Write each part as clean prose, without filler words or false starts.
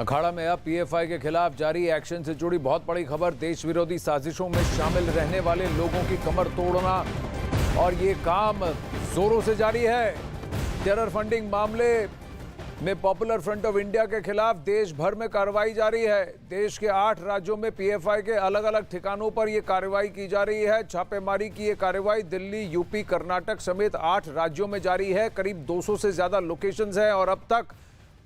अखाड़ा में अब पीएफआई के खिलाफ जारी एक्शन से जुड़ी बहुत बड़ी खबर। देश विरोधी साजिशों में शामिल रहने वाले लोगों की कमर तोड़ना और ये काम जोरों से जारी है। टेरर फंडिंग मामले में पॉपुलर फ्रंट ऑफ इंडिया के खिलाफ देश भर में कार्रवाई जारी है। देश के 8 राज्यों में पीएफआई के अलग अलग ठिकानों पर यह कार्रवाई की जा रही है। छापेमारी की यह कार्रवाई दिल्ली, यूपी, कर्नाटक समेत 8 राज्यों में जारी है। करीब 200 से ज्यादा लोकेशंस हैं और अब तक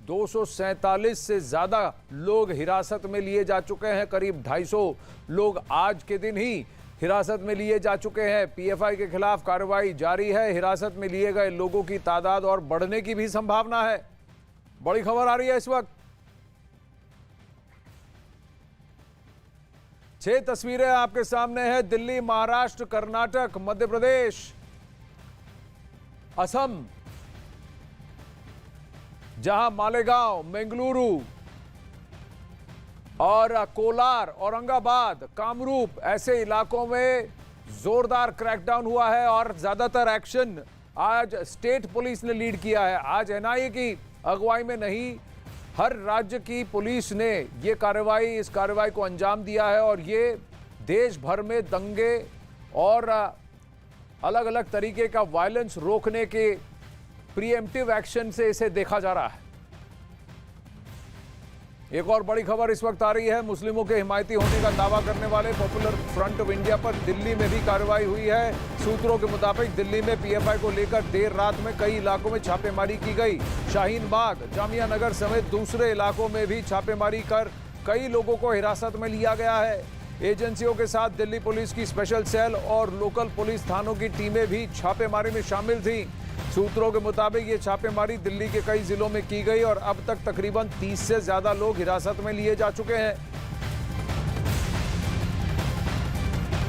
247 से ज्यादा लोग हिरासत में लिए जा चुके हैं। करीब 250 लोग आज के दिन ही हिरासत में लिए जा चुके हैं। पीएफआई के खिलाफ कार्रवाई जारी है। हिरासत में लिए गए लोगों की तादाद और बढ़ने की भी संभावना है। बड़ी खबर आ रही है इस वक्त। 6 तस्वीरें आपके सामने हैं। दिल्ली, महाराष्ट्र, कर्नाटक, मध्य प्रदेश, असम, जहां मालेगांव, बेंगलुरु और कोलार, औरंगाबाद, कामरूप ऐसे इलाकों में जोरदार क्रैकडाउन हुआ है और ज्यादातर एक्शन आज स्टेट पुलिस ने लीड किया है। आज एनआईए की अगुवाई में नहीं, हर राज्य की पुलिस ने इस कार्रवाई को अंजाम दिया है और ये देश भर में दंगे और अलग अलग तरीके का वायलेंस रोकने के प्रीएम्प्टिव एक्शन से इसे देखा जा रहा है। एक और बड़ी खबर इस वक्त आ रही है। मुस्लिमों के हिमायती होने का दावा करने वाले पॉपुलर फ्रंट ऑफ इंडिया पर दिल्ली में भी कार्रवाई हुई है। सूत्रों के मुताबिक दिल्ली में पीएफआई को लेकर देर रात में कई इलाकों में छापेमारी की गई। शाहीन बाग, जामिया नगर समेत दूसरे इलाकों में भी छापेमारी कर कई लोगों को हिरासत में लिया गया है। एजेंसियों के साथ दिल्ली पुलिस की स्पेशल सेल और लोकल पुलिस थानों की टीमें भी छापेमारी में शामिल थी। सूत्रों के मुताबिक ये छापेमारी दिल्ली के कई जिलों में की गई और अब तक तकरीबन 30 से ज्यादा लोग हिरासत में लिए जा चुके हैं।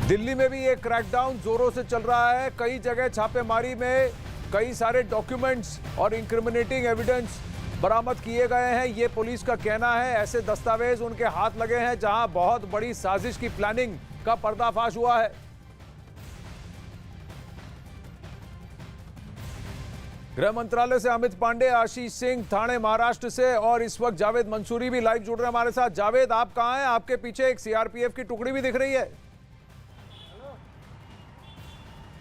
दिल्ली में भी एक क्रैकडाउन जोरों से चल रहा है। कई जगह छापेमारी में कई सारे डॉक्यूमेंट्स और इंक्रिमिनेटिंग एविडेंस बरामद किए गए हैं। ये पुलिस का कहना है। ऐसे दस्तावेज उनके हाथ लगे हैं जहां बहुत बड़ी साजिश की प्लानिंग का पर्दाफाश हुआ है। गृह मंत्रालय से अमित पांडे, आशीष सिंह, ठाणे महाराष्ट्र से और इस वक्त जावेद मंसूरी भी लाइव जुड़ रहे हैं हमारे साथ। जावेद, आप कहां हैं? आपके पीछे एक सीआरपीएफ की टुकड़ी भी दिख रही है।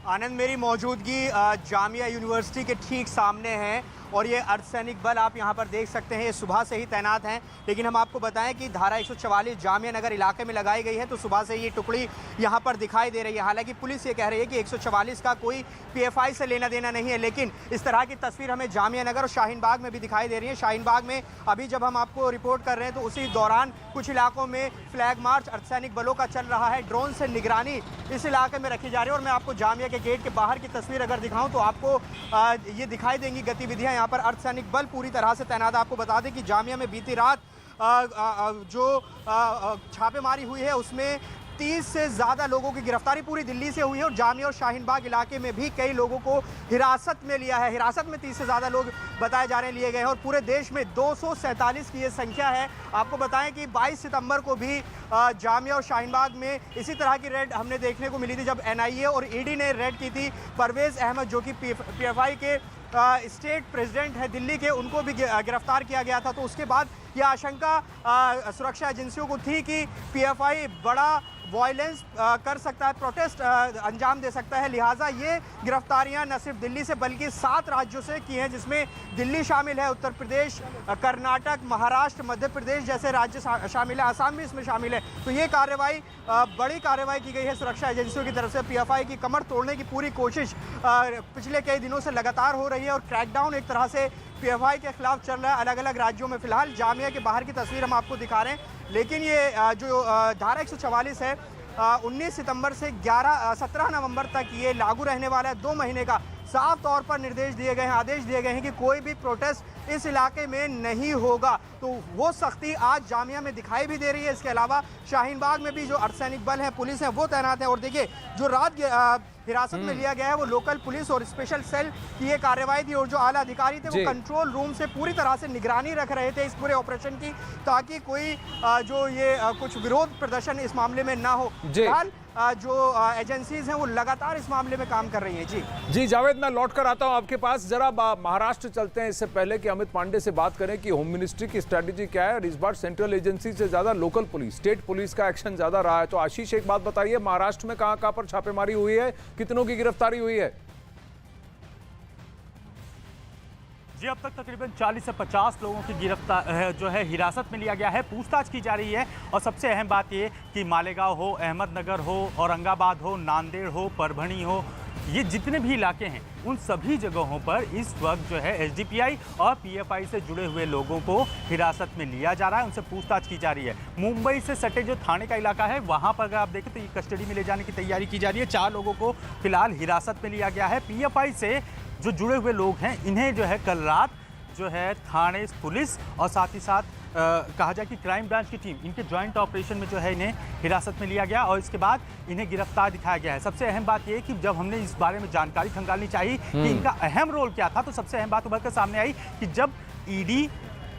आनंद, मेरी मौजूदगी जामिया यूनिवर्सिटी के ठीक सामने है और ये अर्धसैनिक बल आप यहाँ पर देख सकते हैं, ये सुबह से ही तैनात हैं। लेकिन हम आपको बताएं कि धारा 144 जामिया नगर इलाके में लगाई गई है, तो सुबह से ये टुकड़ी यहाँ पर दिखाई दे रही है। हालांकि पुलिस ये कह रही है कि 144 का कोई पीएफआई से लेना देना नहीं है, लेकिन इस तरह की तस्वीर हमें जामिया नगर और शाहीन बाग में भी दिखाई दे रही है। शाहीन बाग में अभी जब हम आपको रिपोर्ट कर रहे हैं तो उसी दौरान कुछ इलाकों में फ्लैग मार्च अर्धसैनिक बलों का चल रहा है। ड्रोन से निगरानी इस इलाके में रखी जा रही है और मैं आपको जामिया के गेट के बाहर की तस्वीर अगर दिखाऊं तो आपको ये दिखाई देंगी गतिविधियां। यहाँ पर अर्धसैनिक बल पूरी तरह से तैनात। आपको बता दें कि जामिया में बीती रात जो छापेमारी हुई है उसमें 30 से ज़्यादा लोगों की गिरफ्तारी पूरी दिल्ली से हुई है और जामिया और शाहीन बाग इलाके में भी कई लोगों को हिरासत में लिया है। हिरासत में 30 से ज़्यादा लोग बताए जा रहे हैं लिए गए हैं और पूरे देश में 247 की ये संख्या है। आपको बताएं कि 22 सितंबर को भी जामिया और शाहीन बाग में इसी तरह की रेड हमने देखने को मिली थी, जब एनआईए और ईडी ने रेड की थी। परवेज अहमद जो कि पीएफआई के स्टेट प्रेसिडेंट है दिल्ली के, उनको भी गिरफ्तार किया गया था। तो उसके बाद यह आशंका सुरक्षा एजेंसियों को थी कि पीएफआई बड़ा वायलेंस कर सकता है, प्रोटेस्ट अंजाम दे सकता है। लिहाजा ये गिरफ्तारियां न सिर्फ दिल्ली से बल्कि 7 राज्यों से की हैं, जिसमें दिल्ली शामिल है, उत्तर प्रदेश, कर्नाटक, महाराष्ट्र, मध्य प्रदेश जैसे राज्य शामिल है, असम भी इसमें शामिल है। तो ये कार्रवाई, बड़ी कार्रवाई की गई है सुरक्षा एजेंसियों की तरफ से। पीएफआई की कमर तोड़ने की पूरी कोशिश पिछले कई दिनों से लगातार हो रही है और क्रैकडाउन एक तरह से पीएफआई के खिलाफ चल रहा है अलग अलग राज्यों में। फिलहाल जामिया के बाहर की तस्वीर हम आपको दिखा रहे हैं, लेकिन ये जो धारा 144 है 19 सितंबर से 17 नवंबर तक ये लागू रहने वाला है। 2 महीने का साफ तौर पर निर्देश दिए गए हैं, आदेश दिए गए हैं कि कोई भी प्रोटेस्ट इस इलाके में नहीं होगा। तो वो सख्ती आज जामिया में दिखाई भी दे रही है। इसके अलावा शाहीन बाग में भी जो अर्धसैनिक बल है, पुलिस है, वो तैनात है। और देखिए, जो रात हिरासत में लिया गया है वो लोकल पुलिस और स्पेशल सेल की ये कार्रवाई थी और जो आला अधिकारी थे वो कंट्रोल रूम से पूरी तरह से निगरानी रख रहे थे इस पूरे ऑपरेशन की, ताकि कोई जो ये कुछ विरोध प्रदर्शन इस मामले में ना हो। फिलहाल जो एजेंसीज हैं वो लगातार इस मामले में काम कर रही हैं। जी जावेद, मैं लौट कर आता हूं आपके पास। जरा महाराष्ट्र चलते हैं इससे पहले कि अमित पांडे से बात करें कि होम मिनिस्ट्री की स्ट्रेटेजी क्या है और इस बार सेंट्रल एजेंसी से ज्यादा लोकल पुलिस, स्टेट पुलिस का एक्शन ज्यादा रहा है। तो आशीष, एक बात बताइए, महाराष्ट्र में कहां पर छापेमारी हुई है, कितनों की गिरफ्तारी हुई है? जी, अब तक तकरीबन 40 से 50 लोगों की गिरफ्तार जो है हिरासत में लिया गया है, पूछताछ की जा रही है। और सबसे अहम बात ये कि मालेगांव हो, अहमदनगर हो, औरंगाबाद हो, नांदेड़ हो, परभणी हो, ये जितने भी इलाके हैं उन सभी जगहों पर इस वक्त जो है एसडीपीआई और पीएफआई से जुड़े हुए लोगों को हिरासत में लिया जा रहा है, उनसे पूछताछ की जा रही है। मुंबई से सटे जो थाने का इलाका है वहां पर अगर आप देखें तो ये कस्टडी में ले जाने की तैयारी की जा रही है। 4 लोगों को फिलहाल हिरासत में लिया गया है। पीएफआई से जो जुड़े हुए लोग हैं इन्हें जो है कल रात जो है थाने पुलिस और साथ ही साथ कहा जाए कि क्राइम ब्रांच की टीम, इनके जॉइंट ऑपरेशन में जो है इन्हें हिरासत में लिया गया और इसके बाद इन्हें गिरफ्तार दिखाया गया है। सबसे अहम बात यह कि जब हमने इस बारे में जानकारी खंगालनी चाहिए कि इनका अहम रोल क्या था, तो सबसे अहम बात उभर कर सामने आई कि जब ईडी,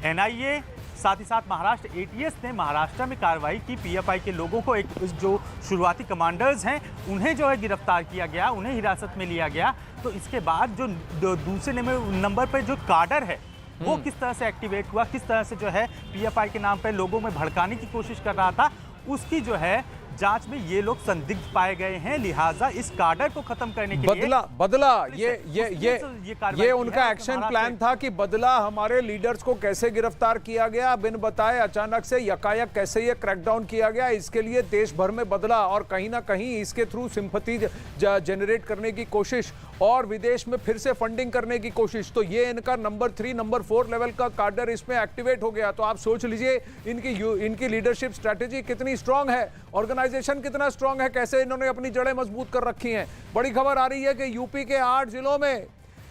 एनआईए, साथ ही साथ महाराष्ट्र एटीएस ने महाराष्ट्र में कार्रवाई की, पीएफआई के लोगों को, एक जो शुरुआती कमांडर्स हैं उन्हें जो है गिरफ्तार किया गया, उन्हें हिरासत में लिया गया। तो इसके बाद जो दूसरे नंबर पर जो काडर है वो किस तरह से एक्टिवेट हुआ, किस तरह से जो है पीएफआई के नाम पर लोगों में भड़काने की कोशिश कर रहा था, उसकी जो है जांच में ये लोग संदिग्ध पाए गए हैं। लिहाजा इस काडर को खत्म करने के लिए बदला ये उनका एक्शन प्लान था कि बदला हमारे लीडर्स को कैसे गिरफ्तार किया गया, बिन बताए अचानक से यकायक कैसे ये क्रैकडाउन किया गया, इसके लिए देश भर में बदला और कहीं ना कहीं इसके थ्रू सिंपैथी जनरेट करने की कोशिश और विदेश में फिर से फंडिंग करने की कोशिश। तो ये इनका नंबर 3, नंबर 4 लेवल का काडर इसमें एक्टिवेट हो गया। तो आप सोच लीजिए इनकी लीडरशिप स्ट्रेटेजी कितनी स्ट्रांग है, ऑर्गेनाइजेशन कितना स्ट्रांग है, कैसे इन्होंने अपनी जड़ें मजबूत कर रखी हैं। बड़ी खबर आ रही है कि यूपी के 8 जिलों में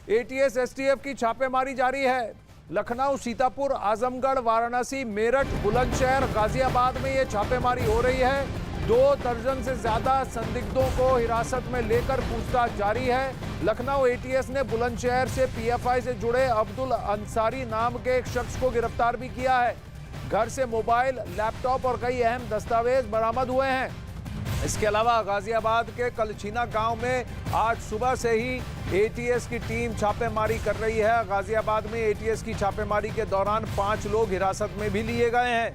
एटीएस एसटीएफ की छापेमारी जारी है। लखनऊ, सीतापुर, आजमगढ़, वाराणसी, मेरठ, बुलंदशहर, गाजियाबाद में ये छापेमारी हो रही है। 2 दर्जन से ज्यादा संदिग्धों को हिरासत में लेकर पूछताछ जारी है। लखनऊ एटीएस ने बुलंदशहर से पीएफआई से जुड़े अब्दुल अंसारी नाम के एक शख्स को गिरफ्तार भी किया है। घर से मोबाइल, लैपटॉप और कई अहम दस्तावेज बरामद हुए हैं। इसके अलावा गाजियाबाद के कलछीना गांव में आज सुबह से ही एटीएस की टीम छापेमारी कर रही है। गाजियाबाद में एटीएस की छापेमारी के दौरान 5 लोग हिरासत में भी लिए गए हैं।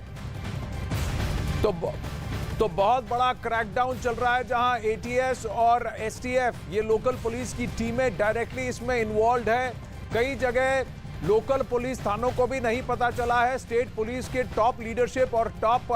तो बहुत बड़ा क्रैकडाउन चल रहा है जहां एटीएस और एसटीएफ, ये लोकल पुलिस की टीमें डायरेक्टली इसमें इन्वॉल्व है। कई जगह लोकल पुलिस थानों को भी नहीं पता चला है। स्टेट पुलिस के टॉप लीडरशिप और टॉप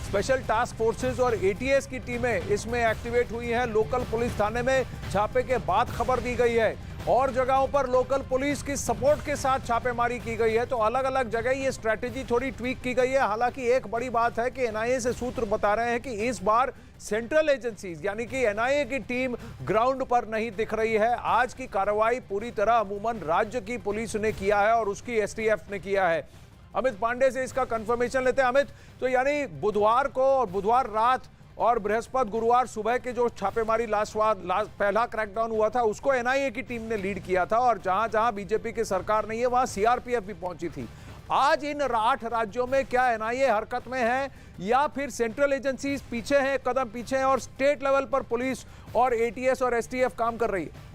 स्पेशल टास्क फोर्सेस और एटीएस की टीमें इसमें एक्टिवेट हुई हैं। लोकल पुलिस थाने में छापे के बाद खबर दी गई है और जगहों पर लोकल पुलिस की सपोर्ट के साथ छापेमारी की गई है। तो अलग अलग जगह ये स्ट्रैटेजी थोड़ी ट्वीक की गई है। हालांकि एक बड़ी बात है कि एनआईए से सूत्र बता रहे हैं कि इस बार सेंट्रल एजेंसीज यानी कि एनआईए की टीम ग्राउंड पर नहीं दिख रही है। आज की कार्रवाई पूरी तरह अमूमन राज्य की पुलिस ने किया है और उसकी एसटीएफ ने किया है। अमित पांडे से इसका कंफर्मेशन लेते हैं। अमित, तो यानी बुधवार को और बुधवार रात और बृहस्पति गुरुवार सुबह के जो छापेमारी पहला क्रैकडाउन हुआ था उसको एनआईए की टीम ने लीड किया था और जहां जहां बीजेपी की सरकार नहीं है वहां सीआरपीएफ भी पहुंची थी। आज इन 8 राज्यों में क्या एनआईए हरकत में है या फिर सेंट्रल एजेंसीज पीछे हैं, कदम पीछे हैं और स्टेट लेवल पर पुलिस और एटीएस और एसटीएफ काम कर रही है?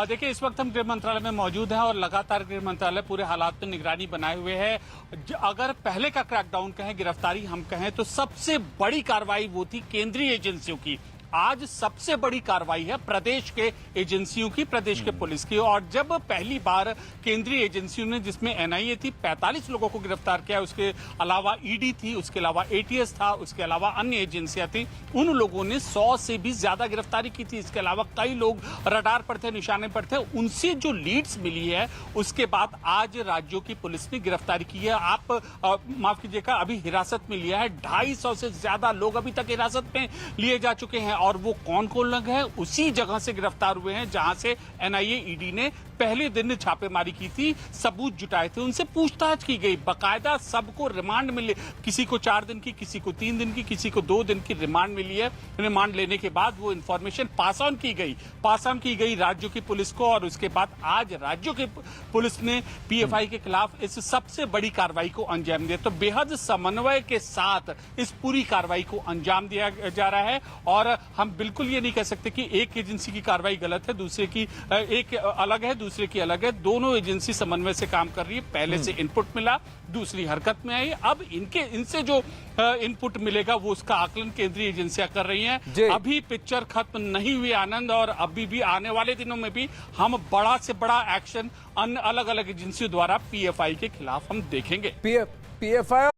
देखिए, इस वक्त हम गृह मंत्रालय में मौजूद हैं और लगातार गृह मंत्रालय पूरे हालात पर निगरानी बनाए हुए है। अगर पहले का क्रैकडाउन कहें, गिरफ्तारी हम कहें, तो सबसे बड़ी कार्रवाई वो थी केंद्रीय एजेंसियों की। आज सबसे बड़ी कार्रवाई है प्रदेश के एजेंसियों की, प्रदेश के पुलिस की। और जब पहली बार केंद्रीय एजेंसियों ने, जिसमें एनआईए थी, 45 लोगों को गिरफ्तार किया, उसके अलावा ईडी थी, उसके अलावा एटीएस था, उसके अलावा अन्य एजेंसियां थी, उन लोगों ने 100 से भी ज्यादा गिरफ्तारी की थी। इसके अलावा कई लोग रडार पर थे, निशाने पर थे, उनसे जो लीड्स मिली है उसके बाद आज राज्यों की पुलिस ने गिरफ्तारी की है। आप माफ कीजिएगा, अभी हिरासत में लिया है 250 से ज्यादा लोग अभी तक हिरासत में लिए जा चुके हैं और वो कौन कौन लोग हैं उसी जगह से गिरफ्तार हुए हैं जहां से एनआईए ईडी ने पहले दिन छापेमारी की थी, सबूत जुटाए थे, उनसे पूछताछ की गई, बकायदा सबको रिमांड मिले, किसी को 4 दिन की, किसी को 3 दिन की, किसी को 2 दिन की रिमांड मिली है। रिमांड लेने के बाद वो इंफॉर्मेशन पास ऑन की गई राज्यों की पुलिस को, और उसके बाद आज राज्यों की पुलिस ने पीएफआई के खिलाफ इस सबसे बड़ी कार्रवाई को अंजाम दिया। तो बेहद समन्वय के साथ इस पूरी कार्रवाई को अंजाम दिया जा रहा है, और हम बिल्कुल ये नहीं कह सकते कि एक एजेंसी की कार्रवाई गलत है, दूसरे की एक अलग है, दूसरे की अलग है। दोनों एजेंसी समन्वय से काम कर रही है। पहले से इनपुट मिला, दूसरी हरकत में आई, अब इनसे जो इनपुट मिलेगा वो उसका आकलन केंद्रीय एजेंसियां कर रही हैं। अभी पिक्चर खत्म नहीं हुई आनंद, और अभी भी आने वाले दिनों में भी हम बड़ा से बड़ा एक्शन अलग अलग एजेंसियों द्वारा पीएफआई के खिलाफ हम देखेंगे। पीएफआई